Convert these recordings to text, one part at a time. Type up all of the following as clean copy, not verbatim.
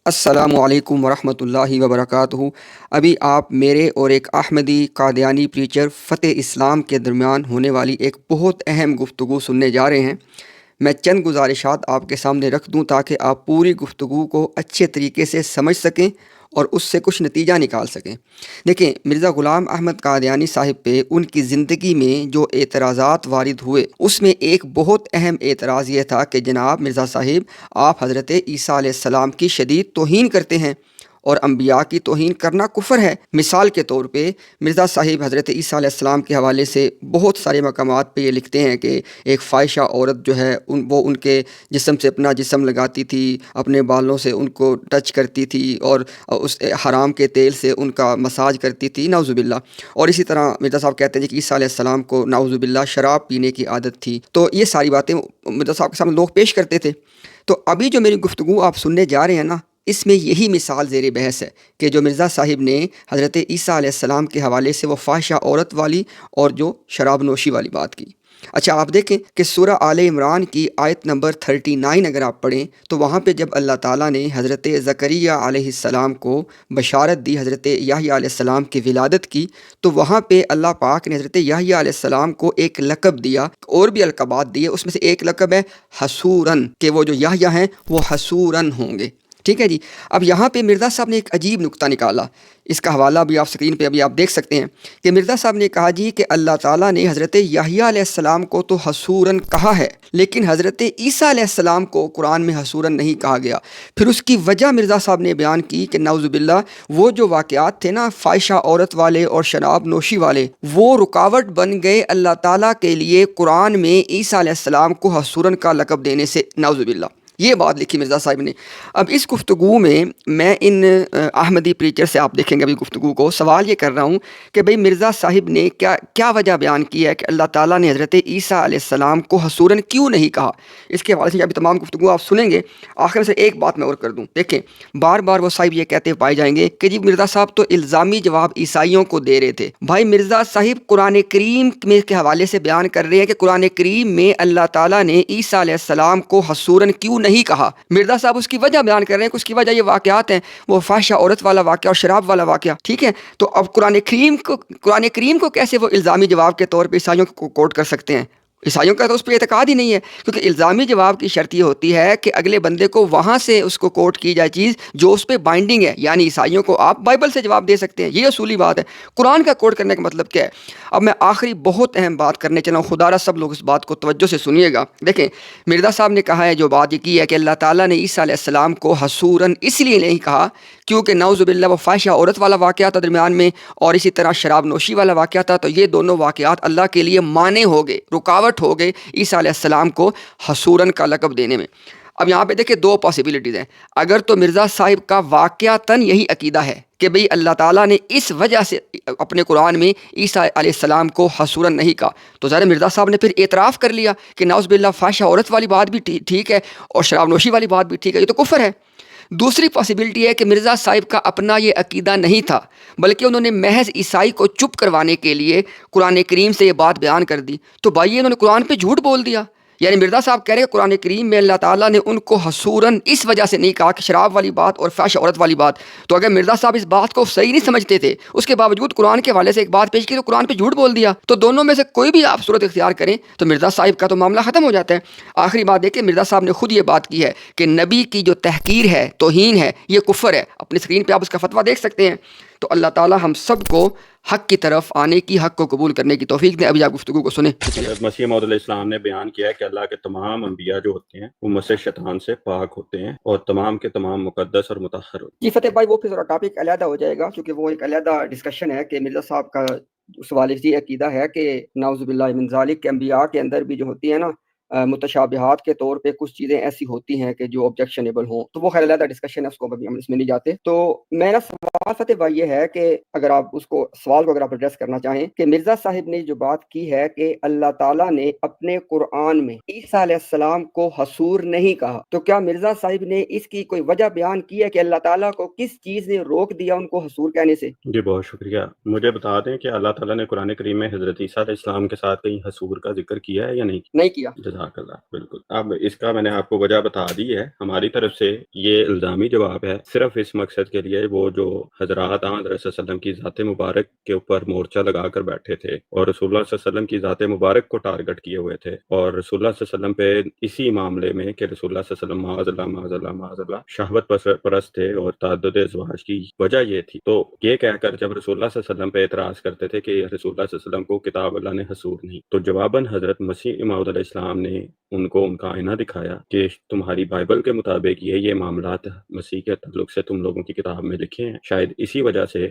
السلام علیکم ورحمۃ اللہ وبرکاتہ۔ ابھی آپ میرے اور ایک احمدی قادیانی پریچر فتح اسلام کے درمیان ہونے والی ایک بہت اہم گفتگو سننے جا رہے ہیں۔ میں چند گزارشات آپ کے سامنے رکھ دوں تاکہ آپ پوری گفتگو کو اچھے طریقے سے سمجھ سکیں اور اس سے کچھ نتیجہ نکال سکیں۔ دیکھیں، مرزا غلام احمد قادیانی صاحب پہ ان کی زندگی میں جو اعتراضات وارد ہوئے، اس میں ایک بہت اہم اعتراض یہ تھا کہ جناب مرزا صاحب، آپ حضرت عیسیٰ علیہ السلام کی شدید توہین کرتے ہیں اور انبیاء کی توہین کرنا کفر ہے۔ مثال کے طور پہ مرزا صاحب حضرت عیسیٰ علیہ السلام کے حوالے سے بہت سارے مقامات پہ یہ لکھتے ہیں کہ ایک فاحشہ عورت جو ہے وہ ان کے جسم سے اپنا جسم لگاتی تھی، اپنے بالوں سے ان کو ٹچ کرتی تھی اور اس حرام کے تیل سے ان کا مساج کرتی تھی، نعوذ باللہ۔ اور اسی طرح مرزا صاحب کہتے ہیں کہ عیسیٰ علیہ السلام کو نعوذ باللہ شراب پینے کی عادت تھی۔ تو یہ ساری باتیں مرزا صاحب کے سامنے لوگ پیش کرتے تھے۔ تو ابھی جو میری گفتگو آپ سننے جا رہے ہیں نا، اس میں یہی مثال زیر بحث ہے کہ جو مرزا صاحب نے حضرت عیسیٰ علیہ السلام کے حوالے سے وہ فاحشہ عورت والی اور جو شراب نوشی والی بات کی۔ اچھا، آپ دیکھیں کہ سورہ آل عمران کی آیت نمبر 39 اگر آپ پڑھیں تو وہاں پہ جب اللہ تعالیٰ نے حضرت زکریا علیہ السلام کو بشارت دی، حضرت یحییٰ علیہ السلام کی ولادت کی، تو وہاں پہ اللہ پاک نے حضرت یحییٰ علیہ السلام کو ایک لقب دیا، اور بھی القابات دیے، اس میں سے ایک لقب ہے حسوراً، کہ وہ جو یحییٰ ہیں وہ حسوراً ہوں گے۔ ٹھیک ہے جی۔ اب یہاں پہ مرزا صاحب نے ایک عجیب نقطہ نکالا، اس کا حوالہ بھی آپ اسکرین پہ ابھی آپ دیکھ سکتے ہیں کہ مرزا صاحب نے کہا جی کہ اللہ تعالیٰ نے حضرت یحییٰ علیہ السلام کو تو حسوراً کہا ہے، لیکن حضرت عیسیٰ علیہ السلام کو قرآن میں حسوراً نہیں کہا گیا۔ پھر اس کی وجہ مرزا صاحب نے بیان کی کہ نعوذ باللہ وہ جو واقعات تھے نا فاحشہ عورت والے اور شراب نوشی والے، وہ رکاوٹ بن گئے اللہ تعالیٰ کے لیے قرآن میں عیسیٰ علیہ السلام کو حسوراً کا لقب دینے سے، نعوذ باللہ۔ یہ بات لکھی مرزا صاحب نے۔ اب اس گفتگو میں میں ان احمدی پریچر سے، آپ دیکھیں گے ابھی گفتگو کو، سوال یہ کر رہا ہوں کہ بھئی مرزا صاحب نے کیا وجہ بیان کی ہے کہ اللہ تعالیٰ نے حضرت عیسیٰ علیہ السلام کو حسوراً کیوں نہیں کہا۔ اس کے حوالے سے ابھی تمام گفتگو آپ سنیں گے۔ آخر سے ایک بات میں اور کر دوں، دیکھیں بار بار وہ صاحب یہ کہتے پائے جائیں گے کہ جی مرزا صاحب تو الزامی جواب عیسائیوں کو دے رہے تھے۔ بھائی مرزا صاحب قرآن کریم کے حوالے سے بیان کر رہے ہیں کہ قرآن کریم میں اللہ تعالیٰ نے عیسیٰ علیہ السلام کو حسوراً کیوں نہیں کہا۔ مرزا صاحب اس کی وجہ بیان کر رہے ہیں کہ اس کی وجہ یہ واقعات ہیں، وہ فاحشہ عورت والا واقعہ اور شراب والا واقعہ۔ ٹھیک ہے، تو اب قرآن کریم کو کیسے وہ الزامی جواب کے طور پہ عیسائیوں کو کوٹ کر سکتے ہیں؟ عیسائیوں کا تو اس پہ اعتقاد ہی نہیں ہے، کیونکہ الزامی جواب کی شرط یہ ہوتی ہے کہ اگلے بندے کو وہاں سے اس کو کوٹ کی جائے چیز جو اس پہ بائنڈنگ ہے، یعنی عیسائیوں کو آپ بائبل سے جواب دے سکتے ہیں، یہ اصولی بات ہے۔ قرآن کا کوٹ کرنے کا مطلب کیا ہے؟ اب میں آخری بہت اہم بات کرنے چلا ہوں، خدا را سب لوگ اس بات کو توجہ سے سنیے گا۔ دیکھیں مرزا صاحب نے کہا ہے، جو بات یہ کی ہے کہ اللہ تعالیٰ نے عیسیٰ علیہ السلام کو حسوراً اس لیے نہیں کہا کیونکہ نعوذ باللہ وہ فاحشہ عورت والا واقعہ تھا درمیان میں، اور اسی طرح شراب نوشی والا واقعہ تھا، تو یہ دونوں واقعات اللہ کے لیے مانع ہو گئے، رکاوٹ ہو گئے عیسیٰ علیہ السلام کو حسوراً کا لقب دینے میں۔ اب یہاں پہ دیکھیں دو پاسبلٹیز ہیں۔ اگر تو مرزا صاحب کا واقعتاً یہی عقیدہ ہے کہ بھئی اللہ تعالیٰ نے اس وجہ سے اپنے قرآن میں عیسیٰ علیہ السلام کو حسوراً نہیں کہا، تو ظاہر مرزا صاحب نے پھر اعتراف کر لیا کہ نعوذ باللہ فاحشہ عورت والی بات بھی ٹھیک ہے اور شراب نوشی والی بات بھی ٹھیک ہے، یہ تو کفر ہے۔ دوسری پاسبلٹی ہے کہ مرزا صاحب کا اپنا یہ عقیدہ نہیں تھا، بلکہ انہوں نے محض عیسائی کو چپ کروانے کے لیے قرآن کریم سے یہ بات بیان کر دی، تو بھائی انہوں نے قرآن پہ جھوٹ بول دیا۔ یعنی مرزا صاحب کہہ رہے ہیں قرآن کریم میں اللہ تعالیٰ نے ان کو حسوراً اس وجہ سے نہیں کہا کہ شراب والی بات اور فاحشہ عورت والی بات، تو اگر مرزا صاحب اس بات کو صحیح نہیں سمجھتے تھے، اس کے باوجود قرآن کے حوالے سے ایک بات پیش کی تو قرآن پہ جھوٹ بول دیا، تو دونوں میں سے کوئی بھی آپ صورت اختیار کریں تو مرزا صاحب کا تو معاملہ ختم ہو جاتا ہے۔ آخری بات دیکھیں، مرزا صاحب نے خود یہ بات کی ہے کہ نبی کی جو تحقیر ہے، توہین ہے، یہ کفر ہے۔ اپنی اسکرین پہ آپ اس کا فتویٰ دیکھ سکتے ہیں۔ تو اللہ تعالیٰ ہم سب کو حق کی طرف آنے کی، حق کو قبول کرنے کی توفیق دیں۔ ابھی آپ گفتگو کو سنیں۔ حضرت مسیح موعود علیہ السلام نے بیان کیا ہے کہ اللہ کے تمام انبیاء جو ہوتے ہیں وہ مس شیطان سے پاک ہوتے ہیں اور تمام کے تمام مقدس اور مطہر ہوتے ہیں۔ جی فتح بھائی، وہ پھر ذرا ٹاپک علیحدہ ہو جائے گا کیونکہ وہ ایک علیحدہ ڈسکشن ہے کہ مرزا صاحب کا اس والد یہ عقیدہ ہے کہ نعوذ باللہ من ذالک کے انبیاء کے اندر بھی جو ہوتی ہے نا متشابہات کے طور پہ کچھ چیزیں ایسی ہوتی ہیں کہ جو آبجیکشنیبل ہوں، تو وہ خیر علیحدہ ڈسکشن ہے، اس کو ابھی ہم اس میں نہیں جاتے۔ تو میرا سوال بات فتح بھائی یہ ہے کہ اگر آپ اس کو سوال کو اگر آپ ایڈریس کرنا چاہیں کہ مرزا صاحب نے جو بات کی ہے کہ اللہ تعالیٰ نے اپنے قرآن میں عیسیٰ علیہ السلام کو حصور نہیں کہا، تو کیا مرزا صاحب نے اس کی کوئی وجہ بیان کی ہے کہ اللہ تعالیٰ کو کس چیز نے روک دیا ان کو حصور کہنے سے؟ جی بہت شکریہ. مجھے بتا دیں کہ اللہ تعالیٰ نے قرآن کریم میں حضرت عیسیٰ علیہ السلام کے ساتھ کہیں حصور کا ذکر کیا ہے یا نہیں؟ نہیں کیا. جزاک اللہ. بالکل. اب اس کا میں نے آپ کو وجہ بتا دی ہے. ہماری طرف سے یہ الزامی جواب ہے صرف اس مقصد کے لیے وہ جو حضرات حضرت صلی اللہ علیہ وسلم کی ذات مبارک کے اوپر مورچہ لگا کر بیٹھے تھے اور رسول اللہ صلی اللہ علیہ وسلم کی ذات مبارک کو ٹارگٹ کیے ہوئے تھے، اور رسول اللہ صلی اللہ علیہ وسلم پہ اسی معاملے میں کہ رسول اللہ صلی اللہ علیہ وسلم معاذ اللہ معاذ اللہ معاذ اللہ شہوت پرست تھے اور تعدد ازواج کی وجہ یہ تھی. تو یہ کہہ کر جب رسول اللہ صلی اللہ علیہ وسلم پہ اعتراض کرتے تھے کہ رسول اللہ صلی اللہ علیہ وسلم کو کتاب اللہ نے حصور نہیں، تو جواباً حضرت مسیح موعود علیہ السلام نے ان کو ان کا آئینہ دکھایا کہ تمہاری بائبل کے مطابق یہ معاملات مسیح کے تعلق سے تم لوگوں کی کتاب میں لکھے ہیں، شاید اسی وجہ سے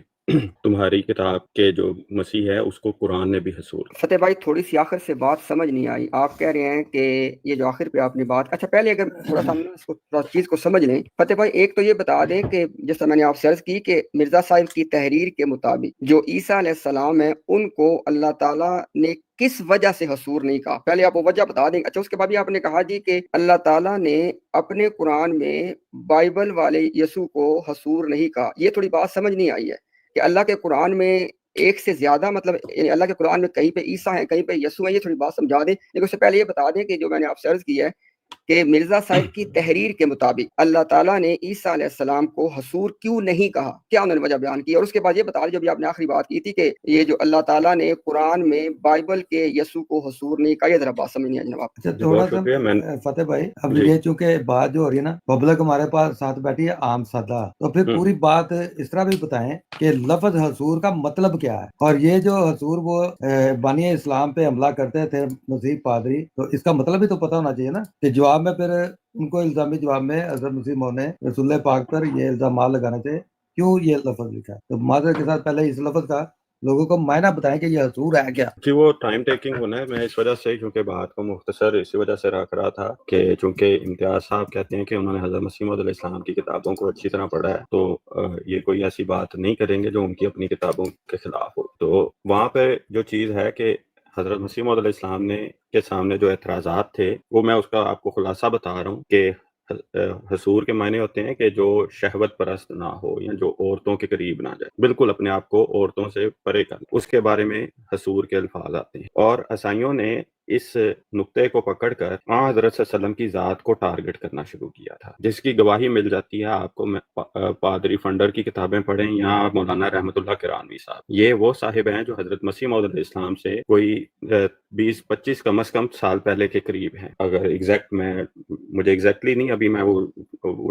تمہاری کتاب کے جو مسیح ہے اس کو قرآن نے بھی حصور. فتح بھائی تھوڑی سی آخر سے بات سمجھ نہیں آئی. آپ کہہ رہے ہیں کہ یہ جو آخر پہ آپ نے بات، اچھا پہلے اگر تھوڑا سا ہم اس کو تھوڑا چیز کو سمجھ لیں. فتح بھائی ایک تو یہ بتا دیں کہ جیسا میں نے آپ سے عرض کی کہ مرزا صاحب کی تحریر کے مطابق جو عیسیٰ علیہ السلام ہے ان کو اللہ تعالیٰ نے کس وجہ سے حصور نہیں کہا، پہلے آپ وہ وجہ بتا دیں. اچھا اس کے بعد بھی آپ نے کہا جی کہ اللہ تعالیٰ نے اپنے قرآن میں بائبل والے یسوع کو حصور نہیں کہا. یہ تھوڑی بات سمجھ نہیں آئی ہے کہ اللہ کے قرآن میں ایک سے زیادہ مطلب یعنی اللہ کے قرآن میں کہیں پہ عیسیٰ ہیں کہیں پہ یسوع ہیں، یہ تھوڑی بات سمجھا دیں. لیکن اس سے پہلے یہ بتا دیں کہ جو میں نے آپ سے عرض کی ہے کہ مرزا صاحب کی تحریر کے مطابق اللہ تعالیٰ نے عیسیٰ علیہ السلام کو حصور کیوں نہیں کہا، کیا انہوں نے وجہ بیان کی. اور اس کے بعد یہ بتا دیں جو بھی آپ نے آخری بات کی تھی کہ یہ جو اللہ تعالیٰ نے قرآن میں بائبل کے یسوع کو حصور نہیں کہا، یہ ذرا بات سمجھ نہیں آئی جناب. اچھا تھوڑا سا فتح بھائی اب یہ چونکہ بات جو ہو رہی ہے نا پبلک ہمارے پاس ساتھ بیٹھی ہے عام سادہ، تو پھر پوری بات اس طرح بھی بتائیں کہ لفظ حصور کا مطلب کیا ہے، اور یہ جو حصور وہ بانی اسلام پہ حملہ کرتے تھے مسیح پادری، تو اس کا مطلب بھی تو پتہ ہونا چاہیے نا. کہ جواب میں پھر ان کو الزامی جواب میں حضرت مسیح موعود نے رسول پاک پر یہ الزامات لگانے تھے، کیوں یہ لفظ لکھا ہے. تو معذرت کے ساتھ پہلے اس لفظ کا لوگوں کو معنی بتائیں کہ یہ حصور ہے کیا. جی وہ ٹائم ٹیکنگ ہونا ہے. میں اس وجہ سے کیونکہ بات کو مختصر اسی وجہ سے رکھ رہا تھا کہ چونکہ امتیاز صاحب کہتے ہیں کہ انہوں نے حضرت مسیح موعود علیہ السلام کی کتابوں کو اچھی طرح پڑھا ہے، تو یہ کوئی ایسی بات نہیں کریں گے جو ان کی اپنی کتابوں کے خلاف ہو. تو وہاں پہ جو چیز ہے کہ حضرت مسیح موعود علیہ السلام کے سامنے جو اعتراضات تھے وہ میں اس کا آپ کو خلاصہ بتا رہا ہوں کہ حصور کے معنی ہوتے ہیں کہ جو شہوت پرست نہ ہو یا جو عورتوں کے قریب نہ جائے، بالکل اپنے آپ کو عورتوں سے پرے کر، اس کے بارے میں حصور کے الفاظ آتے ہیں. اور عیسائیوں نے اس نقطے کو پکڑ کر حضرت صلی اللہ علیہ وسلم کی ذات کو ٹارگٹ کرنا شروع کیا تھا، جس کی گواہی مل جاتی ہے آپ کو. پادری فنڈر کی کتابیں پڑھیں یا مولانا رحمت اللہ کرانوی صاحب، یہ وہ صاحب ہیں جو حضرت مسیح موعود علیہ السلام سے کوئی 20-25 کم از کم سال پہلے کے قریب ہیں. اگر مجھے ایگزیکٹلی نہیں ابھی میں وہ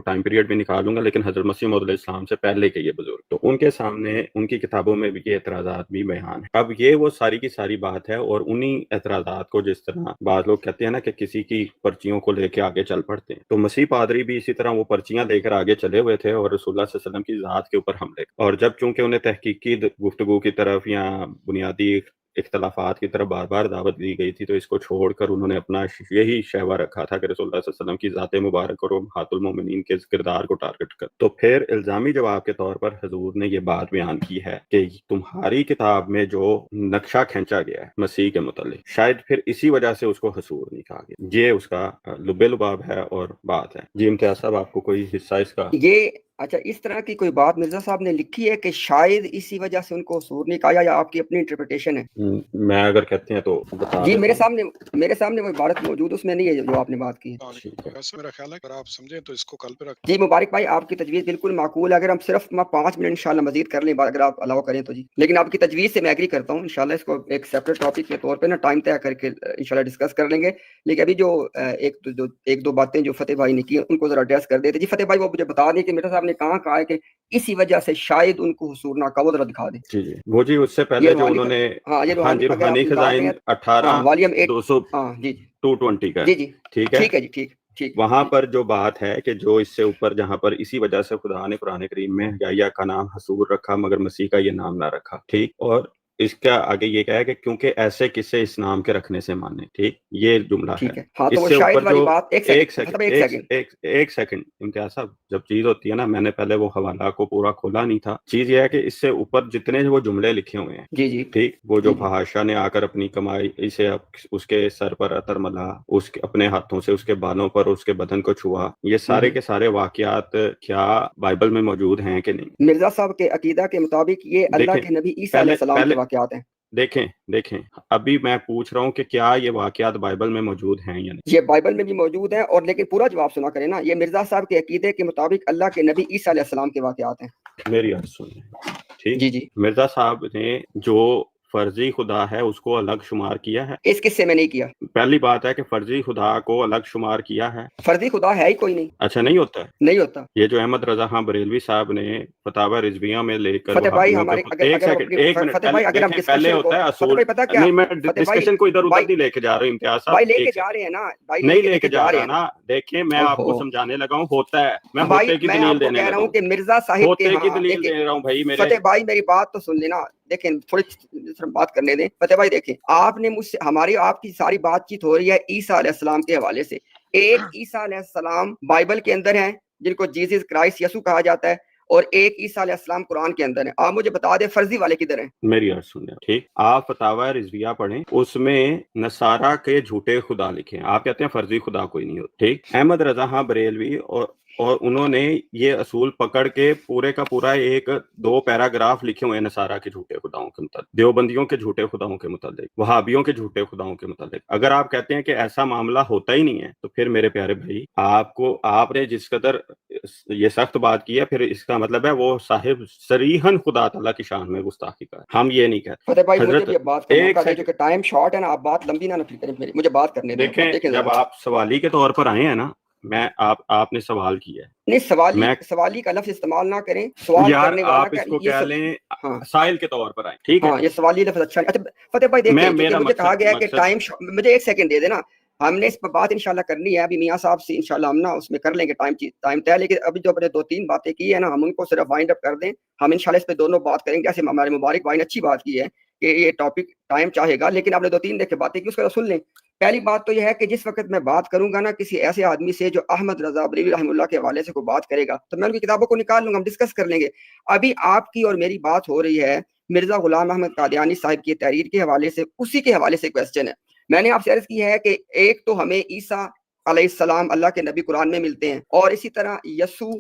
ٹائم پیریڈ بھی نکالوں گا، لیکن حضرت مسیح موعود علیہ السلام سے پہلے کے یہ بزرگ، تو ان کے سامنے ان کی کتابوں میں بھی یہ اعتراضات بھی بیان ہیں. اب یہ وہ ساری کی ساری بات ہے، اور انہی اعتراضات کو جس طرح بعض لوگ کہتے ہیں نا کہ کسی کی پرچیوں کو لے کے آگے چل پڑتے ہیں، تو مسیح پادری بھی اسی طرح وہ پرچیاں لے کر آگے چلے ہوئے تھے اور رسول اللہ صلی اللہ علیہ وسلم کی ذات کے اوپر حملے. اور جب چونکہ انہیں تحقیقی گفتگو کی طرف یا بنیادی اختلافات کی طرف بار بار دعوت دی گئی تھی، تو اس کو چھوڑ کر انہوں نے اپنا یہی شیوا رکھا تھا کہ رسول اللہ صلی اللہ علیہ وسلم کی ذات مبارک اور امہات المومنین کے کردار کو ٹارگٹ کر. تو پھر الزامی جواب کے طور پر حضور نے یہ بات بیان کی ہے کہ تمہاری کتاب میں جو نقشہ کھینچا گیا ہے مسیح کے متعلق، شاید پھر اسی وجہ سے اس کو حصور نہیں کہا گیا. یہ اس کا لب لباب ہے اور بات ہے. جی امتیاز صاحب آپ کو کوئی حصہ اس کا؟ یہ اچھا اس طرح کی کوئی بات مرزا صاحب نے لکھی ہے کہ شاید اسی وجہ سے ان کو حصور نہیں کہا، یا آپ کی اپنی انٹرپریٹیشن ہے؟ میں اگر کہتے ہیں تو بتا جی میرے سامنے وہ عبارت موجود، اس میں نہیں ہے جو آپ نے بات کی ہے. میرا خیال ہے اگر آپ سمجھیں تو اس کو کل پہ رکھ. جی مبارک بھائی آپ کی تجویز بالکل معقول ہے. اگر ہم صرف 5 منٹ انشاءاللہ مزید کر لیں اگر آپ الاؤ کریں تو جی، لیکن آپ کی تجویز سے میں ایگری کرتا ہوں. انشاءاللہ اس کو ایک سیپریٹ ٹاپک کے طور پہ نا ٹائم طے کر کے انشاءاللہ ڈسکس کر لیں گے. لیکن ابھی جو ایک دو باتیں جو فتح بھائی نے کی ان کو ذرا ایڈریس کر دیتے. جی فتح بھائی وہ مجھے بتا دیں کہ مرزا صاحب نے کہا ہے کہ اسی وجہ سے شاید ان کو حصور نہ کہا، وہ ذرا دکھا دیں. جی وہ جی اس سے پہلے جو انہوں نے روحانی خزائن 18/220 کا، جی ٹھیک ہے جی ٹھیک، وہاں پر جو بات ہے کہ جو اس سے اوپر جہاں پر اسی وجہ سے خدا نے قرآن کریم میں یا کا نام حصور رکھا مگر مسیح کا یہ نام نہ رکھا، ٹھیک. اور اس کا آگے یہ کہا ہے کہ کیونکہ ایسے قصے اس نام کے رکھنے سے مانے، ٹھیک، یہ جملہ ٹھیک ہے۔ ہے، ہاں تو اس وہ سے شاید اوپر والی جو بات ایک ایک سیکنڈ سیکنڈ ایک سیکنڈ امتیاز صاحب، جب چیز ہوتی ہے نا، میں نے پہلے وہ حوالہ کو پورا کھولا نہیں تھا، چیز یہ ہے کہ اس سے اوپر جتنے وہ جملے لکھے ہوئے ہیں، جی جی ٹھیک، وہ جی جو جی فحاشہ نے آ کر اپنی کمائی اسے اس کے سر پر عطر ملا، اس کے اپنے ہاتھوں سے اس کے بالوں پر اس کے بدن کو چھوا، یہ سارے کے سارے واقعات کیا بائبل میں موجود ہیں کہ نہیں؟ مرزا صاحب کے عقیدہ کے مطابق یہ اللہ دیکھیں کے نبی عیسیٰ علیہ السلام کے واقعات ہیں۔ دیکھیں ابھی میں پوچھ رہا ہوں کہ کیا یہ واقعات بائبل میں موجود ہیں یا نہیں؟ یہ بائبل میں بھی موجود ہیں، اور لیکن پورا جواب سنا کریں نا، یہ مرزا صاحب کے عقیدے کے مطابق اللہ کے نبی عیسیٰ علیہ السلام کے واقعات ہیں۔ میری عرض سنیں، ٹھیک، جی جی، مرزا صاحب نے جو فرضی خدا ہے اس کو الگ شمار کیا ہے؟ اس قصے میں نہیں کیا۔ پہلی بات ہے کہ فرضی خدا کو الگ شمار کیا ہے؟ فرضی خدا ہے ہی کوئی نہیں، اچھا، نہیں ہوتا ہے؟ نہیں ہوتا۔ یہ جو احمد رضا خان بریلوی صاحب نے فتاوی رضویہ میں لے کر فتح بھائی وہابیوں ہمارے کے ایک سیکنڈ، ایک منٹ، فتح بھائی اگر ہم دیکھیں، پہلے ڈسکشن کو، ہوتا ہے فتح اصول، بھائی پتہ کیا، نہیں میں فتح بھائی ڈسکشن کو ادھر ادھر بھائی نہیں لے کے جا رہا ہوں امتیاز صاحب، بھائی لے کے ایک جا رہے ہیں نا، بھائی نہیں لے کے جا رہے رہا ہیں نا، دیکھیں میں آپ کو سمجھانے لگا ہوں، ہوتا ہے، میں بھائی، ہوتے کی میں دلیل آپ کو دینے کہہ لگا رہا ہوں ہوں، کہ مرزا صاحب کے، ہوتے کی ہاں دلیل دیکھیں دے رہا ہوں بھائی میرے۔ فتح بھائی میری بات تو سن لینا، دیکھیں تھوڑی بات کرنے دیں فتح بھائی۔ دیکھیں آپ نے مجھ سے، ہماری آپ کی ساری بات چیت ہو رہی ہے عیسیٰ علیہ السلام کے حوالے سے۔ ایک عیسیٰ علیہ السلام بائبل کے اندر ہیں جن کو جیسس کرائسٹ یسوع کہا جاتا ہے، اور ایک عیسیٰ علیہ السلام قرآن کے اندر ہے۔ آپ مجھے بتا دیں فرضی والے کدھر ہیں؟ میری عرض سنیں، ٹھیک، آپ فتاوی رضویہ پڑھیں، اس میں نصارہ کے جھوٹے خدا لکھے ہیں، آپ کہتے ہیں فرضی خدا کوئی نہیں ہوتا، ٹھیک، احمد رضا خان بریلوی اور انہوں نے یہ اصول پکڑ کے پورے کا پورا ایک 2 پیراگراف لکھے ہوئے ہیں نصارہ کے جھوٹے خداؤں کے متعلق، دیوبندیوں کے جھوٹے خداؤں کے متعلق، وہابیوں کے جھوٹے خداؤں کے متعلق۔ اگر آپ کہتے ہیں کہ ایسا معاملہ ہوتا ہی نہیں ہے تو پھر میرے پیارے بھائی، آپ نے جس قدر یہ سخت بات کی ہے، پھر اس کا مطلب ہے وہ صاحب صریحاً خدا تعالیٰ کی شان میں گستاخی کا ہے، ہم یہ نہیں کہتے۔ فتح بھائی مجھے حضرت بھی اب بات کا ایک موقع دیں، سیکنڈ، کیونکہ ٹائم شارٹ ہے نا، آپ بات لمبی نہ کریں، مجھے بات کرنے دیں۔ دیکھیں دیکھیں جب ذرا، آپ سوالی کے طور پر آئے ہیں نا، میں آپ نے سوال کیا ہے، نہیں میں سوالی کا لفظ استعمال نہ کریں، سوال یار کرنے والا آپ کا اس کو یہ کہہ لیں ہاں سائل کے طور پر آئیں، ٹھیک ہے؟ ہاں، یہ سوالی لفظ اچھا نہیں۔ اچھا فتح بھائی دیکھیں، کیونکہ میرا مجھے کہا گیا ہے کہ مقصد ٹائم مجھے ایک سیکنڈ دے دینا، ہم نے اس پر بات انشاءاللہ کرنی ہے ابھی میاں صاحب سے، انشاءاللہ ہم نا اس میں کر لیں گے ٹائم طے، لیکن ابھی جو اپنے 2-3 باتیں کی ہے نا، ہم ان کو صرف وائنڈ اپ کر دیں، ہم انشاءاللہ اس پہ دونوں بات کریں گے۔ جیسے ہمارے مبارک بھائی نے اچھی بات کی ہے کہ یہ ٹاپک ٹائم چاہے گا، لیکن آپ نے 2-3 دیکھے باتیں کی، اس کو سن لیں۔ پہلی بات تو یہ ہے کہ جس وقت میں بات کروں گا نا کسی ایسے آدمی سے جو احمد رضا بریلوی رحمہ اللہ کے حوالے سے کوئی بات کرے گا، تو میں ان کی کتابوں کو نکال لوں گا، ہم ڈسکس کر لیں گے۔ ابھی آپ کی اور میری بات ہو رہی ہے مرزا غلام احمد قادیانی صاحب کی تحریر کے حوالے سے، اسی کے حوالے سے کویسچن ہے۔ میں نے آپ سے عرض کی ہے کہ ایک تو ہمیں عیسیٰ علیہ السلام اللہ کے نبی قرآن میں ملتے ہیں، اور اسی طرح یسوع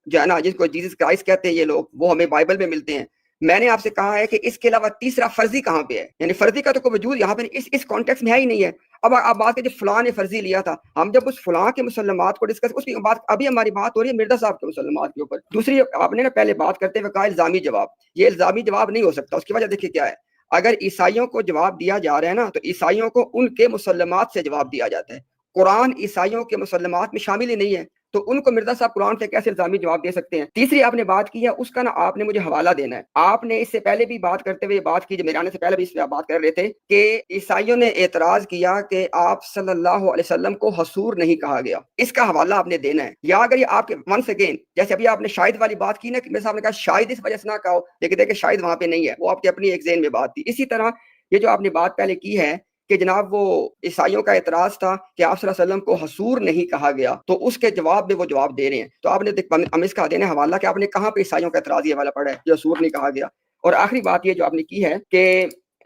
جو ہے نا، جس کو جیسس کرائسٹ کہتے ہیں یہ لوگ، وہ ہمیں بائبل میں ملتے ہیں۔ میں نے آپ سے کہا ہے کہ اس کے علاوہ تیسرا فرضی کہاں پہ ہے، یعنی فرضی کا تو کوئی وجود یہاں پہ اس کانٹیکس میں ہے ہی نہیں ہے۔ اب آپ بات کریں فلاں نے فرضی لیا تھا، ہم جب اس فلاں کے مسلمات کو ڈسکس، اس کی بات ابھی ہماری بات ہو رہی ہے مرزا صاحب کے مسلمات کے اوپر۔ دوسری آپ نے نا پہلے بات کرتے ہوئے کہا الزامی جواب، یہ الزامی جواب نہیں ہو سکتا۔ اس کی وجہ دیکھیے کیا ہے، اگر عیسائیوں کو جواب دیا جا رہا ہے نا، تو عیسائیوں کو ان کے مسلمات سے جواب دیا جاتا ہے۔ قرآن عیسائیوں کے مسلمات میں شامل ہی نہیں ہے، تو ان کو مرزا صاحب قرآن سے کیسے الزامی جواب دے سکتے ہیں؟ تیسری آپ نے بات کی ہے، اس کا نا آپ نے مجھے حوالہ دینا ہے۔ آپ نے اس سے پہلے بھی بات کرتے ہوئے بات کی، جو میرے آنے سے پہلے بھی اس پہ آپ بات کر رہے تھے، کہ عیسائیوں نے اعتراض کیا کہ آپ صلی اللہ علیہ وسلم کو حصور نہیں کہا گیا، اس کا حوالہ آپ نے دینا ہے۔ یا اگر یہ آپ کے ونس اگین، جیسے ابھی آپ نے شاید والی بات کی نا، کہ میرے صاحب نے کہا شاید اس وجہ سے نہ کہو، لیکن دیکھیں شاید وہاں پہ نہیں ہے، وہ آپ کی اپنی ایک ذہن میں بات تھی۔ اسی طرح یہ جو آپ نے بات پہلے کی ہے کہ جناب وہ عیسائیوں کا اعتراض تھا کہ آپ صلی اللہ علیہ وسلم کو حصور نہیں کہا گیا، تو اس کے جواب میں وہ جواب دے رہے ہیں۔ تو آپ نے ہم اس کا دینا حوالہ کہ آپ نے کہاں پہ عیسائیوں کا اعتراض یہ والا پڑھا ہے کہ حصور نہیں کہا گیا۔ اور آخری بات یہ جو آپ نے کی ہے کہ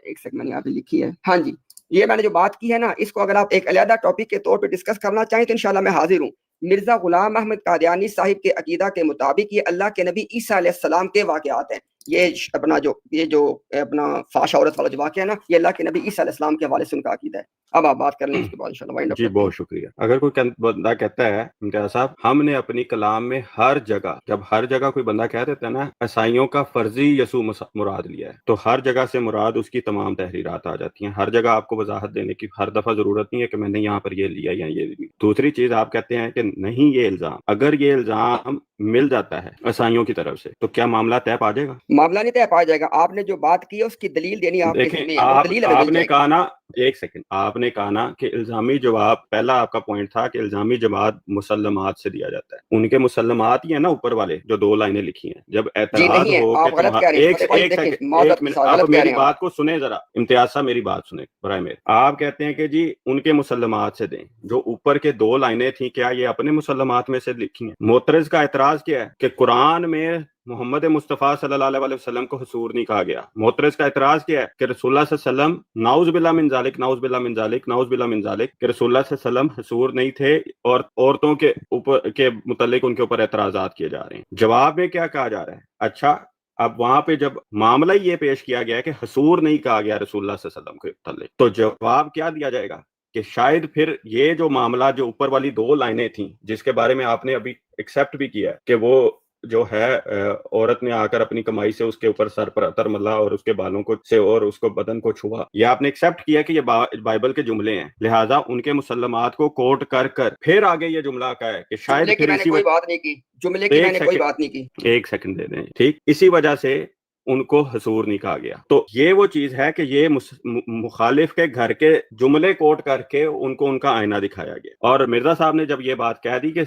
ایک سیکنڈ میں نے یہاں پہ لکھی ہے، ہاں جی، یہ میں نے جو بات کی ہے نا، اس کو اگر آپ ایک علیحدہ ٹاپک کے طور پہ ڈسکس کرنا چاہیں تو انشاءاللہ میں حاضر ہوں۔ مرزا غلام احمد قادیانی صاحب کے عقیدہ کے مطابق یہ اللہ کے نبی عیسیٰ علیہ السلام کے واقعات ہیں۔ یہ اپنا فاش عورت والا جو واقعہ ہے نا، یہ اللہ کے نبی عیسیٰ علیہ السلام کے حوالے سے ان کا عقیدہ ہے۔ اب آپ بات کر لیں، اس کے بعد انشاءاللہ وائنڈ اپ جی کرتے ہیں۔ بہت شکریہ۔ اگر کوئی بندہ کہتا ہے امتیاز صاحب، ہم نے اپنی کلام میں ہر جگہ، جب ہر جگہ کوئی بندہ کہہ دیتا ہے نا عیسائیوں کا فرضی یسوع مراد لیا ہے، تو ہر جگہ سے مراد اس کی تمام تحریرات آ جاتی ہیں۔ ہر جگہ آپ کو وضاحت دینے کی ہر دفعہ ضرورت نہیں ہے کہ میں نے یہاں پر یہ لیا یا یہ لیا۔ دوسری چیز آپ کہتے ہیں کہ نہیں، یہ الزام، اگر یہ الزام مل جاتا ہے عیسائیوں کی طرف سے تو کیا معاملہ طے پا جائے گا؟ معاملہ نہیں طے پایا جائے گا. آپ نے جو بات کی ہے اس کی دلیل دینی آپ کے دیکھیں ذمہ ہے, وہ دلیل ہمیں آپ مل نے جائے گی. کہا نا، ایک سیکنڈ، آپ نے کہا نا کہ الزامی جواب، پہلا آپ کا پوائنٹ تھا کہ الزامی جواب مسلمات سے دیا جاتا ہے. ان کے مسلمات ہی ہیں نا اوپر والے جو 2 لائنیں لکھی ہیں. جب جی اعتراض نہیں ہے, ہو کہ آپ غلط کہہ رہے ہیں. فتح بھائی ایک دیکھیں, سیکنڈ، معذرت ایک کے منٹ، ساتھ اب غلط کہہ رہے میری ہیں آپ. بات کو سنیں ذرا. امتیاز صاحب میری بات سنیں برائے میرے. آپ کہتے ہیں کہ جی ان کے مسلمات سے دیں. جو اوپر کے 2 لائنیں تھیں کیا یہ اپنے مسلمات میں سے لکھی ہیں؟ معترض کا اعتراض کیا ہے کہ قرآن میں محمد مصطفیٰ صلی اللہ علیہ وسلم کو حصور نہیں کہا گیا. معترض کا اعتراض کیا ہے کہ رسول اللہ صلی اللہ علیہ وسلم نعوذ باللہ من ذالک، نعوذ باللہ من ذالک، نعوذ باللہ من ذالک، کہ رسول اللہ صلی اللہ علیہ وسلم حصور نہیں تھے اور عورتوں کے اوپر کے متعلق ان کے اوپر اعتراضات کیے جا رہے ہیں. جواب میں کیا کہا جا رہا ہے؟ اچھا اب وہاں پہ جب معاملہ یہ پیش کیا گیا کہ حصور نہیں کہا گیا رسول اللہ صلی اللہ علیہ وسلم کے متعلق، تو جواب کیا دیا جائے گا کہ شاید پھر یہ جو معاملہ جو اوپر والی 2 لائنیں تھیں جس کے بارے میں آپ نے ابھی ایکسیپٹ بھی کیا ہے کہ وہ جو ہے عورت نے آ کر اپنی کمائی سے اس کے اوپر سر پر عطر ملا اور اس کے بالوں کو سے اور اس کو بدن کو چھوا، یہ آپ نے ایکسیپٹ کیا کہ یہ بائبل کے جملے ہیں. لہٰذا ان کے مسلمات کو کوٹ کر کر پھر آگے یہ جملہ کا ہے کہ شاید جملے کی پھر میں نے اسی کوئی بات نہیں کی, جملے کی میں نے کوئی بات نہیں کی. ایک سیکنڈ دے دیں, ٹھیک, اسی وجہ سے ان کو حصور نہیں کہا گیا. تو یہ وہ چیز ہے کہ یہ مخالف کے گھر کے جملے کوٹ کر کے ان کو ان کا آئینہ دکھایا گیا. اور مرزا صاحب نے جب یہ بات کہہ دی کہ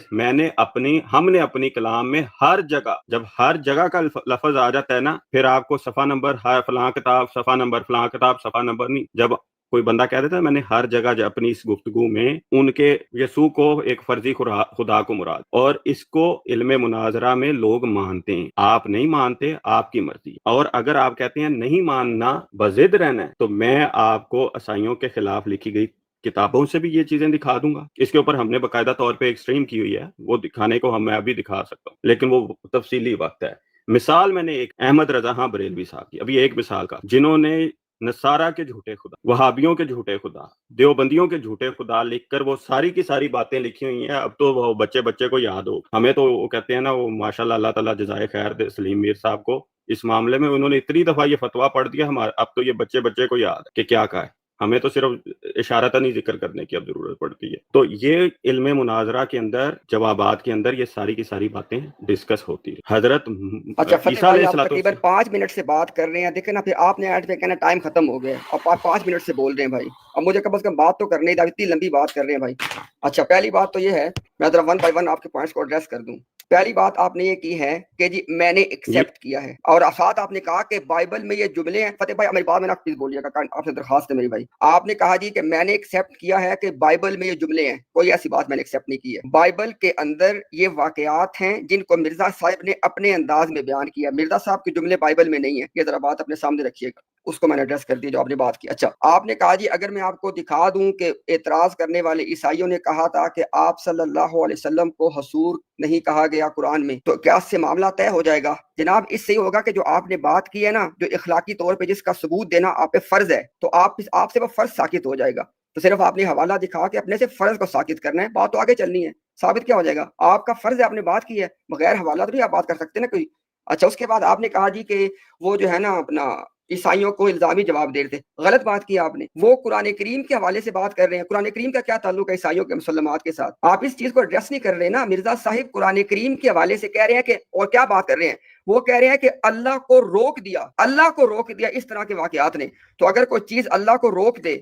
ہم نے اپنی کلام میں ہر جگہ، جب ہر جگہ کا لفظ آ جاتا ہے نا پھر آپ کو صفحہ نمبر فلاں کتاب، صفحہ نمبر فلاں کتاب، صفحہ نمبر نہیں. جب کوئی بندہ کہہ دیتا ہے میں نے ہر جگہ اپنی اس گفتگو میں ان کے یسوع کو ایک فرضی خدا کو مراد، اور اس کو علم مناظرہ میں لوگ مانتے ہیں. آپ نہیں مانتے، آپ کی مرضی. اور اگر آپ کہتے ہیں نہیں ماننا، بضد رہنا ہے، تو میں آپ کو عیسائیوں کے خلاف لکھی گئی کتابوں سے بھی یہ چیزیں دکھا دوں گا. اس کے اوپر ہم نے باقاعدہ طور پہ ایک اسٹریم کی ہوئی ہے، وہ دکھانے کو میں ابھی دکھا سکتا ہوں، لیکن وہ تفصیلی وقت ہے. مثال میں نے ایک احمد رضا ہاں بریلوی صاحب کی ابھی ایک مثال کا، جنہوں نے نصارہ کے جھوٹے خدا، وہابیوں کے جھوٹے خدا، دیوبندیوں کے جھوٹے خدا لکھ کر وہ ساری کی ساری باتیں لکھی ہوئی ہیں. اب تو وہ بچے کو یاد ہو. ہمیں تو وہ کہتے ہیں نا، وہ ماشاءاللہ اللہ تعالیٰ جزائے خیر دے سلیم میر صاحب کو، اس معاملے میں انہوں نے اتنی دفعہ یہ فتویٰ پڑھ دیا اب تو یہ بچے کو یاد ہے کہ کیا کہا ہے. ہمیں تو صرف اشارتاً ہی ذکر کرنے کی اب ضرورت پڑتی ہے. تو یہ علم مناظرہ کے اندر، جوابات کے اندر یہ ساری کی ساری باتیں ڈسکس ہوتی ہیں. حضرت اچھا فتح عیسیٰ بھائی علیہ آپ الصلوۃ تقریباً 5 منٹ سے بات کر رہے ہیں, دیکھیں نا پھر آپ نے ایڈ پہ کہنا ٹائم ختم ہو گیا, اب آپ 5 منٹ سے بول رہے ہیں بھائی. اب مجھے کم از کم بات تو کرنے دیں, اتنی لمبی بات کر رہے ہیں بھائی. اچھا پہلی بات تو یہ ہے, میں ذرا 1 بائی 1 آپ کے پوائنٹس کو ایڈریس کر دوں. پہلی بات آپ نے یہ کی ہے کہ جی میں نے ایکسیپٹ کیا ہے, اور ساتھ آپ نے کہا کہ بائبل میں یہ جملے ہیں. فتح بھائی میری بات میں نا پلیز بولیے گا, آپ سے درخواست ہے میری بھائی. آپ نے کہا جی کہ میں نے ایکسیپٹ کیا ہے کہ بائبل میں یہ جملے ہیں. کوئی ایسی بات میں نے ایکسیپٹ نہیں کی ہے. بائبل کے اندر یہ واقعات ہیں جن کو مرزا صاحب نے اپنے انداز میں بیان کیا. مرزا صاحب کے جملے بائبل میں نہیں ہیں, یہ ذرا بات اپنے سامنے رکھیے گا. اس کو میں نے ایڈریس کر دیا جو آپ نے بات کی. اچھا آپ نے کہا جی اگر میں آپ کو دکھا دوں کہ اعتراض کرنے والے عیسائیوں نے کہا تھا کہ آپ صلی اللہ علیہ وسلم کو حصور نہیں کہا گیا قرآن میں, تو کیا اس سے معاملہ طے ہو جائے گا؟ جناب اس سے ہی ہوگا کہ جو آپ نے بات کی ہے نا, جو اخلاقی طور پہ جس کا ثبوت دینا آپ پہ فرض ہے, تو آپ سے وہ فرض ساقط ہو جائے گا. تو صرف آپ نے حوالہ دکھا کے اپنے سے فرض کو ساقط کرنا ہے, بات تو آگے چلنی ہے. ثابت کیا ہو جائے گا؟ آپ کا فرض ہے, آپ نے بات کی ہے, بغیر حوالہ تو نہیں آپ بات کر سکتے نا کوئی. اچھا اس کے بعد آپ نے کہا جی کہ وہ جو ہے نا اپنا عیسائیوں کو الزامی جواب دے رہے تھے. غلط بات کی آپ نے. وہ قرآن کریم کے حوالے سے بات کر رہے ہیں. قرآن کریم کا کیا تعلق ہے عیسائیوں کے مسلمات کے ساتھ؟ آپ اس چیز کو ایڈریس نہیں کر رہے نا. مرزا صاحب قرآن کریم کے حوالے سے کہہ رہے ہیں کہ, اور کیا بات کر رہے ہیں, وہ کہہ رہے ہیں کہ اللہ کو روک دیا اس طرح کے واقعات نے. تو اگر کوئی چیز اللہ کو روک دے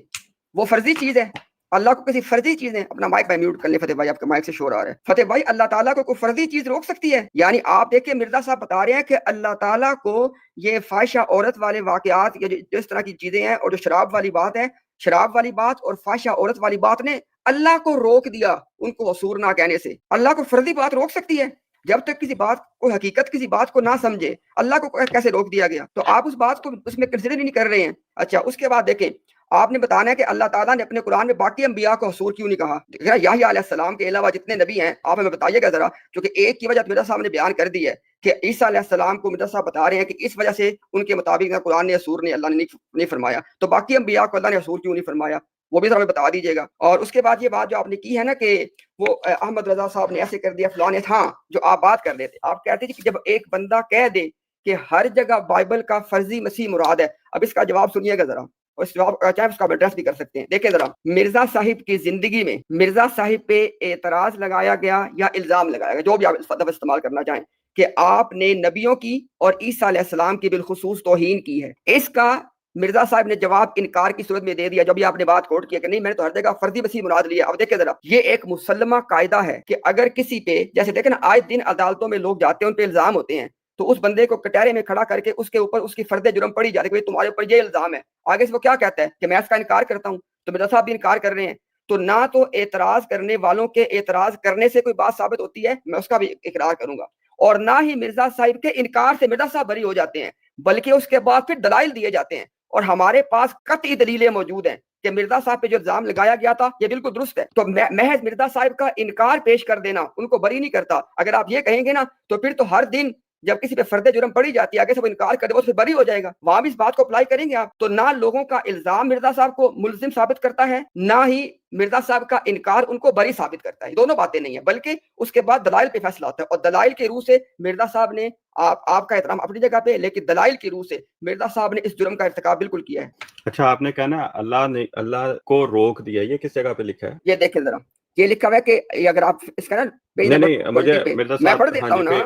وہ فرضی چیز ہے. اللہ کو کسی فرضی چیز ہے. اپنا مائک بائی میوٹ کر لیں فتح بھائی, آپ کا مائک سے شور آ رہا ہے. فتح بھائی اللہ تعالیٰ کو کوئی فرضی چیز روک سکتی ہے؟ یعنی آپ دیکھیں مرزا صاحب بتا رہے ہیں کہ اللہ تعالیٰ کو یہ فاحشہ عورت والے واقعات یا جس طرح کی چیزیں ہیں, اور جو شراب والی بات ہے, شراب والی بات اور فاحشہ عورت والی بات نے اللہ کو روک دیا ان کو حصور نہ کہنے سے. اللہ کو فرضی بات روک سکتی ہے؟ جب تک کسی بات کو, حقیقت کسی بات کو نہ سمجھے, اللہ کو کیسے روک دیا گیا؟ تو آپ اس بات کو اس میں کنسیڈر ہی نہیں کر رہے ہیں. اچھا اس کے بعد دیکھیں, آپ نے بتانا ہے کہ اللہ تعالیٰ نے اپنے قرآن میں باقی انبیاء کو حصور کیوں نہیں کہا. یحییٰ علیہ السلام کے علاوہ جتنے نبی ہیں آپ ہمیں بتائیے گا ذرا, کیونکہ ایک کی وجہ مرزا صاحب نے بیان کر دی ہے کہ عیسیٰ علیہ السلام کو مرزا صاحب بتا رہے ہیں کہ اس وجہ سے ان کے مطابق قرآن نے حصور نے اللہ نے نہیں فرمایا. تو باقی انبیاء کو اللہ نے حصور کیوں نہیں فرمایا, وہ بھی ذرا ہمیں بتا دیجیے گا. اور اس کے بعد یہ بات جو آپ نے کی ہے نا کہ وہ احمد رضا صاحب نے ایسے کر دیا فلاں نے, ہاں جو آپ بات کر رہے تھے, آپ کہتے تھے کہ جب ایک بندہ کہہ دے کہ ہر جگہ بائبل کا فرضی مسیح مراد ہے. اب اس کا جواب سنیے گا ذرا, چاہے اس کا ایڈریس بھی کر سکتے ہیں. دیکھیں ذرا, مرزا صاحب کی زندگی میں مرزا صاحب پہ اعتراض لگایا گیا یا الزام لگایا گیا, جو بھی آپ استعمال کرنا چاہیں, کہ آپ نے نبیوں کی اور عیسیٰ علیہ السلام کی بالخصوص توہین کی ہے۔ اس کا مرزا صاحب نے جواب انکار کی صورت میں دے دیا، جو بھی آپ نے بات کوٹ کیا کہ نہیں میں نے تو ہر جگہ فرضی مسیح مراد لیا۔ اب دیکھیں ذرا، یہ ایک مسلمہ قاعدہ ہے کہ اگر کسی پہ، جیسے دیکھیں نا آئے دن عدالتوں میں لوگ جاتے ہیں، ان پہ الزام ہوتے ہیں، تو اس بندے کو کٹہرے میں کھڑا کر کے اس کے اوپر اس کی فرد جرم پڑی جاتی ہے کہ تمہارے اوپر یہ الزام ہے۔ آگے سے وہ کیا کہتا ہے کہ میں اس کا انکار کرتا ہوں، تو مرزا صاحب بھی انکار کر رہے ہیں۔ تو نہ تو اعتراض کرنے والوں کے اعتراض کرنے سے کوئی بات ثابت ہوتی ہے، میں اس کا بھی اقرار کروں گا، اور نہ ہی مرزا صاحب کے انکار سے مرزا صاحب بری ہو جاتے ہیں، بلکہ اس کے بعد پھر دلائل دیے جاتے ہیں، اور ہمارے پاس قطعی دلیلیں موجود ہیں کہ مرزا صاحب پہ جو الزام لگایا گیا تھا یہ بالکل درست ہے۔ تو محض مرزا صاحب کا انکار پیش کر دینا ان کو بری نہیں کرتا۔ اگر آپ یہ کہیں گے نا تو پھر تو ہر دن جب کسی پہ فرد جرم پڑی جاتی ہے آگے سے وہ انکار کر دے وہ پھر بری ہو جائے گا، وہاں بھی اس بات کو اپلائی کریں گے آپ۔ تو نہ لوگوں کا الزام مرزا صاحب کو ملزم ثابت کرتا ہے، نہ ہی مرزا صاحب کا انکار ان کو بری ثابت کرتا ہے، دونوں باتیں نہیں ہیں، بلکہ اس کے بعد دلائل پہ فیصلہ ہوتا ہے، اور دلائل کی روح سے مرزا صاحب نے آپ کا احترام اپنی جگہ پہ، لیکن دلائل کی روح سے مرزا صاحب نے اس جرم کا ارتکاب بالکل کیا ہے۔ اچھا، آپ نے کہا نا اللہ نے اللہ کو روک دیا، یہ کس جگہ پہ لکھا ہے؟ یہ دیکھیں ذرا، یہ لکھا ہوا ہے کہ اگر آپ اس کا نا پیج نہیں نمبر نہیں، مجھے 20 پہ مرزا میں صاحب، پڑھ دیتا ہوں نا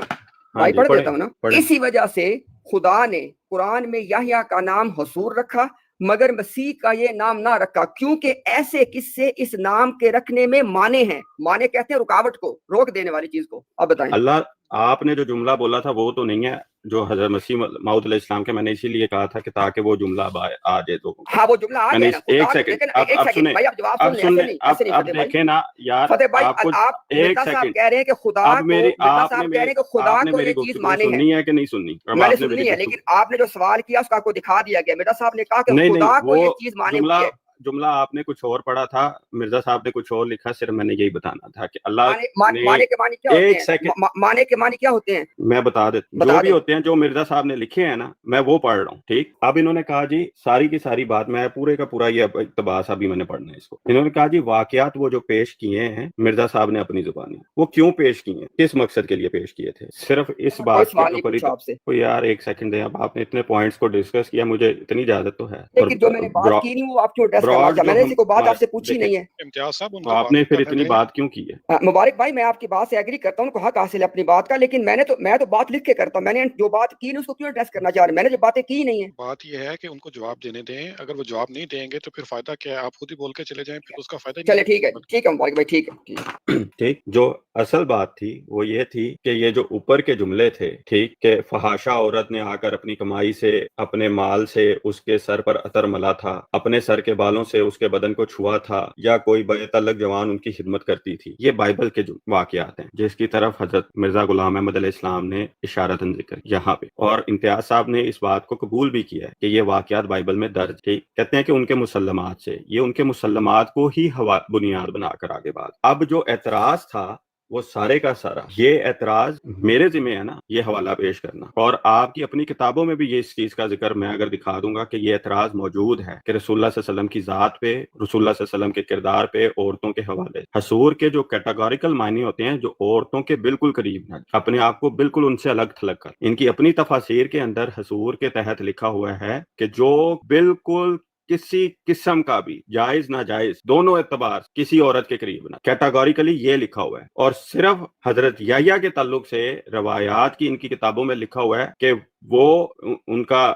بھائی، پڑھ دیتا ہوں نا۔ پڑھیں۔ اسی وجہ سے خدا نے قرآن میں یحییٰ کا نام حصور رکھا مگر مسیح کا یہ نام نہ رکھا، کیونکہ ایسے قصے اس نام کے رکھنے میں مانے ہیں۔ مانے کہتے ہیں رکاوٹ کو، روک دینے والی چیز کو۔ اب بتائیں اللہ، آپ نے جو جملہ بولا تھا وہ تو نہیں ہے جو حضرت مسیح موعود علیہ السلام کے، میں نے اسی لیے کہا تھا کہ تاکہ وہ جملہ آ جائے تو ہاں وہ جملہ آ میں نے گیا نا، ایک خدا سیکنڈ، لیکن ایک اب سیکنڈ سنیں، بھائی، آپ جواب اب سن لیں، سن ایسے لیں، نہیں، ایسے نہیں اب فتح بھائی۔ دیکھیں نا یار، فتح بھائی آپ کو آپ ایک مرزا صاحب سیکنڈ، کہہ رہے ہیں کہ خدا اب کو، میری مرزا صاحب کہہ رہے ہیں کہ خدا آپ نے کو میری یہ چیز گفتگو مانے ہے۔ سننی ہے کہ نہیں سننی؟ اب میں نے آپ نے سننی میری ہے، گفتگو، لیکن آپ نے جو سوال کیا اس کا آپ کو دکھا دیا گیا۔ مرزا صاحب نے کہا کہ نہیں خدا کو یہ وہ چیز مانے ہوئی ہے۔ جملہ آپ نے کچھ اور پڑھا تھا، مرزا صاحب نے کچھ اور لکھا، صرف میں نے یہی بتانا تھا کہ اللہ نے، مانے کے معنی کیا ہوتے ایک ہیں؟ سیکنڈ مانے کے معنی کیا ہوتے ہیں؟ میں بتا دیتا ہوں، جو بھی ہوتے ہیں جو مرزا صاحب نے لکھے ہیں نا، میں وہ پڑھ رہا ہوں، ٹھیک۔ اب انہوں نے کہا جی ساری کی ساری بات، میں پورے کا پورا یہ اقتباس ابھی میں نے پڑھنا ہے اس کو۔ انہوں نے کہا جی واقعات وہ جو پیش کیے ہیں مرزا صاحب نے اپنی زبانی، وہ کیوں پیش کیے ہیں، کس مقصد کے لیے پیش کیے تھے، صرف اس کوئی بات سوال کے نہیں اوپر ہی پوچھا آپ سے، تو یار ایک سیکنڈ دیں، اب آپ نے اتنے پوائنٹس کو ڈسکس کیا، مجھے اتنی اجازت تو ہے، اور لیکن جو میں نے بات کی نہیں وہ آپ کیوں ایڈریس کرنا براڈ چاہتے؟ جو میں نے ہم ایسی کوئی بات آپ سے پوچھی دیکھیں، نہیں ہے۔ امتیاز صاحب ان تو کو آپ بات نے پھر کرنے اتنی دیں۔ بات کیوں کی ہے؟ مبارک بھائی، میں آپ کی بات سے ایگری کرتا ہوں، ان کو حق حاصل ہے اپنی بات کا، لیکن میں تو بات لکھ کے کرتا ہوں، میں نے جو بات کی نہیں اس کو کیوں ایڈریس کرنا چاہ رہے؟ میں نے جو باتیں کی نہیں ہے۔ بات یہ ہے کہ ان کو جواب دینے دیں، اگر وہ جواب نہیں دیں گے تو پھر فائدہ کیا ہے؟ آپ خود ہی بول کے چلے جائیں، پھر اس کا فائدہ ہی نہیں چلے ٹھیک ہے، ٹھیک ہے مبارک بھائی، ٹھیک ہے۔ ٹھیک، جو اصل بات تھی وہ یہ تھی کہ یہ جو اوپر کے جملے تھے، ٹھیک، کہ فحاشا عورت نے آ کر اپنی کمائی سے، اپنے مال سے اس کے سر پر عطر ملا تھا، اپنے سر کے بالوں سے اس کے بدن کو چھوا تھا، یا کوئی بے تعلق جوان ان کی خدمت کرتی تھی، یہ بائبل کے واقعات ہیں جس کی طرف حضرت مرزا غلام احمد علیہ السلام نے اشارتاً ذکر یہاں پہ، اور امتیاز صاحب نے اس بات کو قبول بھی کیا ہے کہ یہ واقعات بائبل میں درج، ٹھیک، کہتے ہیں کہ ان کے مسلمات سے، یہ ان کے مسلمات کو ہی بنیاد بنا کر آگے بات۔ اب جو اعتراض تھا وہ سارے کا سارا، یہ اعتراض میرے ذمہ ہے نا یہ حوالہ پیش کرنا، اور آپ کی اپنی کتابوں میں بھی یہ اس چیز کا ذکر میں اگر دکھا دوں گا کہ یہ اعتراض موجود ہے کہ رسول اللہ صلی اللہ علیہ وسلم کی ذات پہ، رسول اللہ صلی اللہ علیہ وسلم کے کردار پہ، عورتوں کے حوالے، حصور کے جو کیٹاگوریکل معنی ہوتے ہیں جو عورتوں کے بالکل قریب ہیں، اپنے آپ کو بالکل ان سے الگ تھلگ کر، ان کی اپنی تفاسیر کے اندر حصور کے تحت لکھا ہوا ہے کہ جو بالکل کسی قسم کا بھی جائز ناجائز دونوں اعتبار کسی عورت کے قریب نہ، کیٹاگوریکلی یہ لکھا ہوا ہے، اور صرف حضرت یحییٰ کے تعلق سے روایات کی ان کی کتابوں میں لکھا ہوا ہے کہ وہ ان کا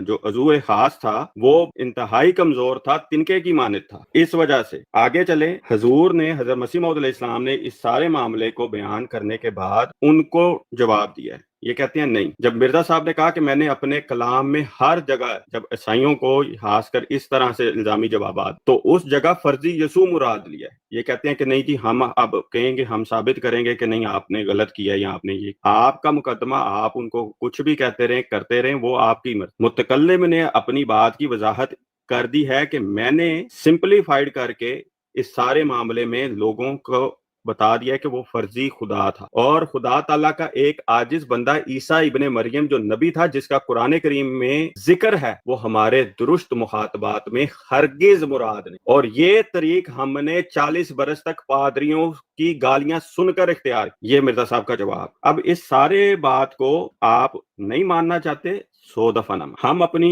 جو عضو خاص تھا وہ انتہائی کمزور تھا، تنکے کی مانند تھا۔ اس وجہ سے آگے چلیں، حضور نے، حضرت مسیح موعود علیہ السلام نے اس سارے معاملے کو بیان کرنے کے بعد ان کو جواب دیا ہے۔ یہ کہتے ہیں نہیں، جب مرزا صاحب نے کہا کہ میں نے اپنے کلام میں ہر جگہ جب عیسائیوں کو خاص کر اس طرح سے الزامی جوابات، تو اس جگہ فرضی یسوع مراد لیا ہے۔ یہ کہتے ہیں کہ نہیں جی، ہم اب کہیں گے، ہم ثابت کریں گے کہ نہیں آپ نے غلط کیا یا آپ نے یہ، آپ کا مقدمہ، آپ ان کو کچھ بھی کہتے رہیں، کرتے رہیں، وہ آپ کی مرضی۔ متکلم نے اپنی بات کی وضاحت کر دی ہے کہ میں نے سمپلیفائڈ کر کے اس سارے معاملے میں لوگوں کو بتا دیا کہ وہ فرضی خدا تھا، اور خدا تعالیٰ کا ایک عاجز بندہ عیسیٰ ابن مریم جو نبی تھا، جس کا قرآن کریم میں ذکر ہے، وہ ہمارے درست مخاطبات میں ہرگز مراد نہیں، اور یہ طریق ہم نے 40 برس تک پادریوں کی گالیاں سن کر اختیار، یہ مرزا صاحب کا جواب۔ اب اس سارے بات کو آپ نہیں ماننا چاہتے، 100 دفعہ نہ، ہم اپنی،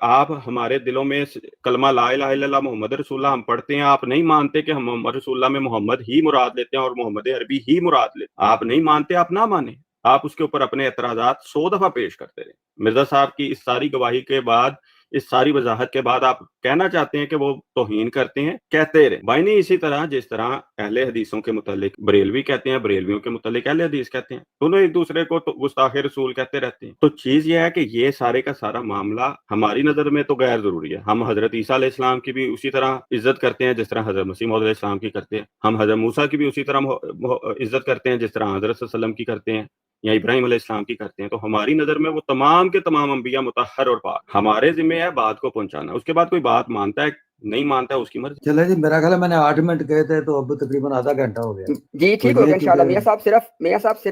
آپ ہمارے دلوں میں کلمہ لا الہ الا اللہ محمد رسول اللہ ہم پڑھتے ہیں، آپ نہیں مانتے کہ ہم محمد رسول اللہ میں محمد ہی مراد لیتے ہیں اور محمد عربی ہی مراد لیتے ہیں، آپ نہیں مانتے، آپ نہ مانیں، آپ اس کے اوپر اپنے اعتراضات 100 دفعہ پیش کرتے رہے. مرزا صاحب کی اس ساری گواہی کے بعد، اس ساری وضاحت کے بعد آپ کہنا چاہتے ہیں کہ وہ توہین کرتے ہیں؟ کہتے رہے. بھائی نہیں، اسی طرح جس طرح اہل حدیثوں کے متعلق بریلوی کہتے ہیں، بریلویوں کے متعلق اہل حدیث کہتے ہیں، دونوں ایک دوسرے کو تو گستاخ رسول کہتے رہتے ہیں. تو چیز یہ ہے کہ یہ سارے کا سارا معاملہ ہماری نظر میں تو غیر ضروری ہے. ہم حضرت عیسیٰ علیہ السلام کی بھی اسی طرح عزت کرتے ہیں جس طرح حضرت مسیح موعود علیہ السلام کی کرتے ہیں. ہم حضرت موسیٰ کی بھی اسی طرح عزت کرتے ہیں جس طرح حضرت صلی اللہ علیہ وسلم کی کرتے ہیں یا ابراہیم علیہ السلام کی کرتے ہیں. تو ہماری نظر میں وہ تمام کے تمام انبیاء مطہر اور پاک. ہمارے ذمہ ہے بات کو پہنچانا. اس کے بعد کوئی بات مانتا ہے نہیں مانتا ہے اس کی مرضی. چلے جی، میرا خیال ہے میں نے 8 منٹ کہے تھے تو اب تقریباً آدھا گھنٹہ ہو گیا. جی ٹھیک تو ہوگا یہ انشاءاللہ. چونکہ میاں صاحب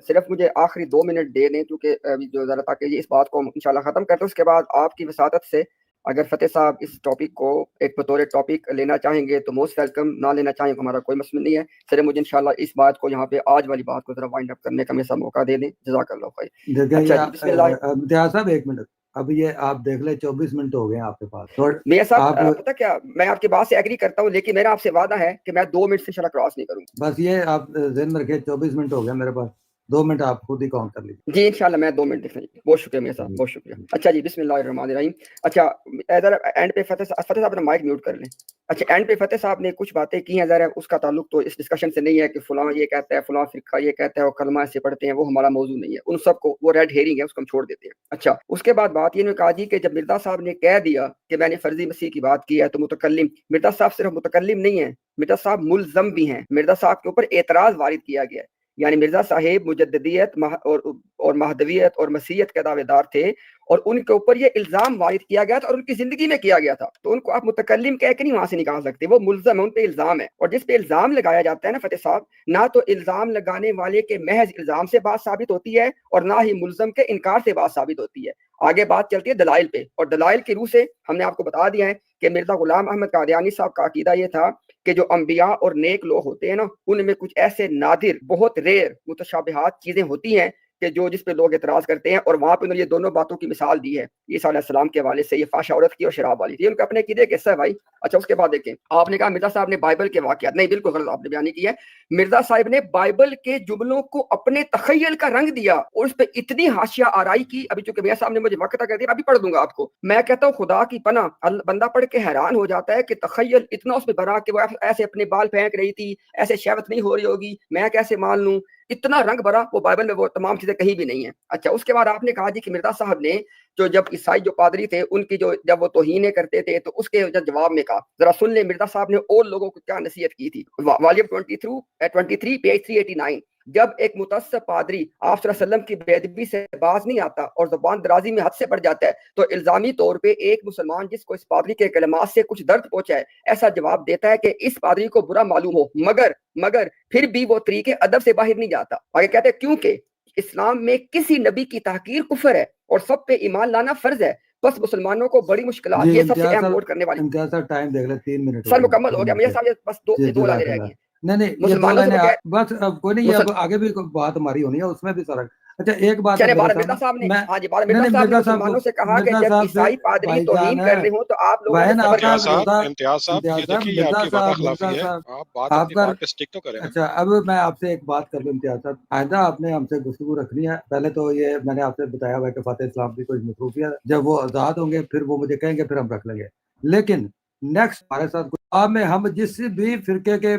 صرف مجھے آخری 2 منٹ دے دیں کیونکہ جو ذرا تاکہ یہ اس بات کو انشاءاللہ ختم کرتے. اس کے بعد آپ کی وساطت سے اگر فتح صاحب اس ٹاپک کو ایک بطور ٹاپک لینا چاہیں گے تو موسٹ ویلکم، نہ لینا چاہیں تو ہمارا کوئی مسئلہ نہیں ہے. صرف مجھے انشاءاللہ اس بات کو یہاں پہ آج والی بات کو ذرا وائنڈ اپ کرنے کا میسا موقع دے دیں. جزاک اللہ خیر. دیکھیں اچھا جی، بسم اللہ. امتیاز صاحب 1 منٹ، اب یہ آپ دیکھ لیں 24 منٹ ہو گئے ہیں آپ کے پاس. میاں صاحب پتہ کیا، میں آپ کی بات سے ایگری کرتا ہوں لیکن میرا آپ سے وعدہ ہے کہ میں 2 منٹ سے انشاءاللہ کراس نہیں کروں. بس یہ آپ ذہن میں رکھیں 24 منٹ ہو گیا میرے پاس، 2 منٹ آپ خود ہی کاؤنٹ کر لیجیے. جی انشاءاللہ میں 2 منٹ دکھائیں. بہت شکریہ میاں صاحب، بہت شکریہ. اچھا جی، بسم اللہ الرحمن الرحیم. اچھا ادھر اینڈ پہ فتح صاحب اپنا مائک میوٹ کر لیں. اچھا اینڈ پہ فتح صاحب نے کچھ باتیں کی ہیں، ذرا اس کا تعلق تو اس ڈسکشن سے نہیں ہے کہ فلاں یہ کہتا ہے، فلاں فرقہ یہ کہتا ہے، وہ کلمہ سے پڑھتے ہیں، وہ ہمارا موضوع نہیں ہے. ان سب کو وہ ریڈ ہیرنگ ہے، اس کو ہم چھوڑ دیتے ہیں. اچھا اس کے بعد بات یہ نے کہا جی کہ جب مرزا صاحب نے کہہ دیا کہ میں نے فرضی مسیح کی بات کی ہے تو متکلم، مرزا صاحب صرف متکلم نہیں ہیں، مرزا صاحب ملزم بھی ہیں. مرزا صاحب کے اوپر اعتراض وارد کیا گیا ہے. یعنی مرزا صاحب مجددیت اور مہدویت اور مسیحیت کے دعوے دار تھے اور ان کے اوپر یہ الزام وارد کیا گیا تھا اور ان کی زندگی میں کیا گیا تھا. تو ان کو آپ متکلم کہہ کے نہیں وہاں سے نکال سکتے، وہ ملزم ہے، ان پہ الزام ہے. اور جس پہ الزام لگایا جاتا ہے نا فتح صاحب، نہ تو الزام لگانے والے کے محض الزام سے بات ثابت ہوتی ہے اور نہ ہی ملزم کے انکار سے بات ثابت ہوتی ہے. آگے بات چلتی ہے دلائل پہ، اور دلائل کی روح سے ہم نے آپ کو بتا دیا ہے کہ مرزا غلام احمد قادیانی صاحب کا عقیدہ یہ تھا کہ جو انبیاء اور نیک لوگ ہوتے ہیں نا، ان میں کچھ ایسے نادر، بہت ریئر متشابہات چیزیں ہوتی ہیں کہ جس پہ لوگ اعتراض کرتے ہیں. اور وہاں پہ انہوں نے یہ دونوں باتوں کی مثال دی ہے عیسیٰ علیہ السلام کے حوالے سے، یہ فحش عورت کی اور شراب والی تھی. ان کا اپنے عقیدے کا حصہ ہے بھائی. اچھا اس کے بعد دیکھیں، آپ نے کہا مرزا صاحب نے بائبل کے واقعات، نہیں بالکل غلط آپ نے بیان کی ہے. مرزا صاحب نے بائبل کے جملوں کو اپنے تخیل کا رنگ دیا اور اس پہ اتنی حاشیہ آرائی کی. ابھی چونکہ میاں صاحب نے مجھے وقت کر دیا، ابھی پڑھ دوں گا آپ کو. میں کہتا ہوں خدا کی پناہ، بندہ پڑھ کے حیران ہو جاتا ہے کہ تخیل اتنا اس میں بھرا کہ وہ ایسے اپنے بال پھینک رہی تھی، ایسے شہوت نہیں ہو رہی ہوگی، میں کیسے مان لوں. اتنا رنگ بھرا وہ بائبل میں وہ تمام چیزیں کہیں بھی نہیں ہیں. اچھا اس کے بعد آپ نے کہا جی کہ مرزا صاحب نے جب عیسائی جو پادری تھے ان کی جب وہ توہینیں کرتے تھے تو اس کے جواب میں کہا، ذرا سن لیں مرزا صاحب نے اور لوگوں کو کیا نصیحت کی تھی. Volume 23 page 389. جب ایک متعصب پادری آپ صلی اللہ علیہ وسلم کی بے ادبی سے باز نہیں آتا اور زبان درازی میں حد سے بڑھ جاتا ہے تو الزامی طور پہ ایک مسلمان جس کو اس پادری کے کلمات سے کچھ درد پہنچا ہے ایسا جواب دیتا ہے کہ اس پادری کو برا معلوم ہو، مگر پھر بھی وہ طریقے ادب سے باہر نہیں جاتا. آگے کہتے ہیں کیونکہ اسلام میں کسی نبی کی تحقیر کفر ہے اور سب پہ ایمان لانا فرض ہے. بس مسلمانوں کو بڑی مشکلات، یہ سب سے اہم نوٹ کرنے والی. امتیاز صاحب ٹائم دیکھ لیں 3 منٹ سر مکمل ہو گیا میاں صاحب، بس دو لائنیں رہ گئی ہیں. نہیں یہ 2 لائنیں بس، اب کوئی نہیں، اب آگے بھی بات ہماری ہونی ہے اس میں بھی سارا. اچھا ایک بات مرزا صاحب نے مسلمانوں سے کہا کہ جب عیسائی پادری توہین کر رہے ہوں تو آپ لوگ امتیاز صاحب یہ دیکھیے یہ آپ کی وعدہ خلافی ہے، آپ بات اپنی بات پہ سٹک تو کریں. اچھا اب میں آپ سے ایک بات کر لوں امتیاز صاحب، آئندہ آپ نے ہم سے گفتگو رکھنی ہے. پہلے تو یہ میں نے آپ سے بتایا ہوا ہے کہ فاتح اسلام کی کوئی مصروفیت، جب وہ آزاد ہوں گے پھر وہ مجھے کہیں گے، پھر ہم رکھ لیں گے. لیکن نیکسٹ ہمارے ساتھ آپ میں ہم جس بھی فرقے کے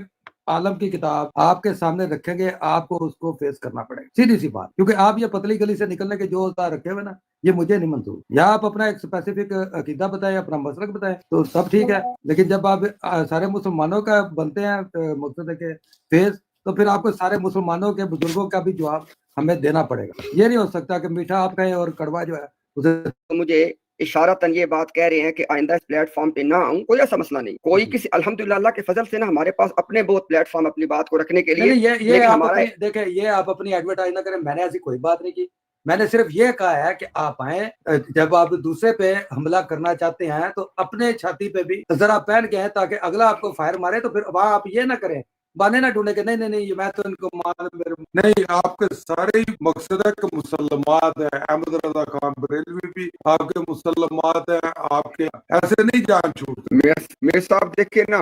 عالم کی کتاب آپ کے سامنے رکھیں گے آپ کو اس کو فیس کرنا پڑے گا، سیدھی سی بات. کیونکہ آپ یہ پتلی گلی سے نکلنے کے جو ہوتا رکھے ہوئے نا، یہ مجھے نہیں منظور. یا آپ اپنا ایک اسپیسیفک عقیدہ بتائیں، اپنا مسلک بتائیں تو سب ٹھیک ہے، لیکن جب آپ سارے مسلمانوں کا بنتے ہیں مقصد کے فیس تو پھر آپ کو سارے مسلمانوں کے بزرگوں کا بھی جواب ہمیں دینا پڑے گا. یہ نہیں ہو سکتا کہ میٹھا آپ کہیں اور کڑوا جو ہے اسے. مجھے اشارتاً یہ بات کہہ رہے ہیں کہ آئندہ اس پلیٹ فارم پہ نہ آؤں، کوئی ایسا مسئلہ نہیں، کوئی کسی الحمدللہ اللہ کے فضل سے نا ہمارے پاس اپنے بہت پلیٹ فارم اپنی بات کو رکھنے کے لیے. یہ دیکھیں یہ آپ اپنی ایڈورٹائز نہ کریں، میں نے ایسی کوئی بات نہیں کی. میں نے صرف یہ کہا ہے کہ آپ آئیں، جب آپ دوسرے پہ حملہ کرنا چاہتے ہیں تو اپنے چھاتی پہ بھی ذرا پہن کے ہیں تاکہ اگلا آپ کو فائر مارے. تو پھر وہاں آپ یہ نہ کریں، بانے نہ ڈھونڈے کہ نہیں میں تو ان کو نہیں. آپ کے سارے مقصد ہے کہ مسلمات ہیں، احمد رضا خان بریلوی بھی آپ کے مسلمات ہیں، آپ کے ایسے نہیں جان چھوڑتے. میرے صاحب دیکھیں نا،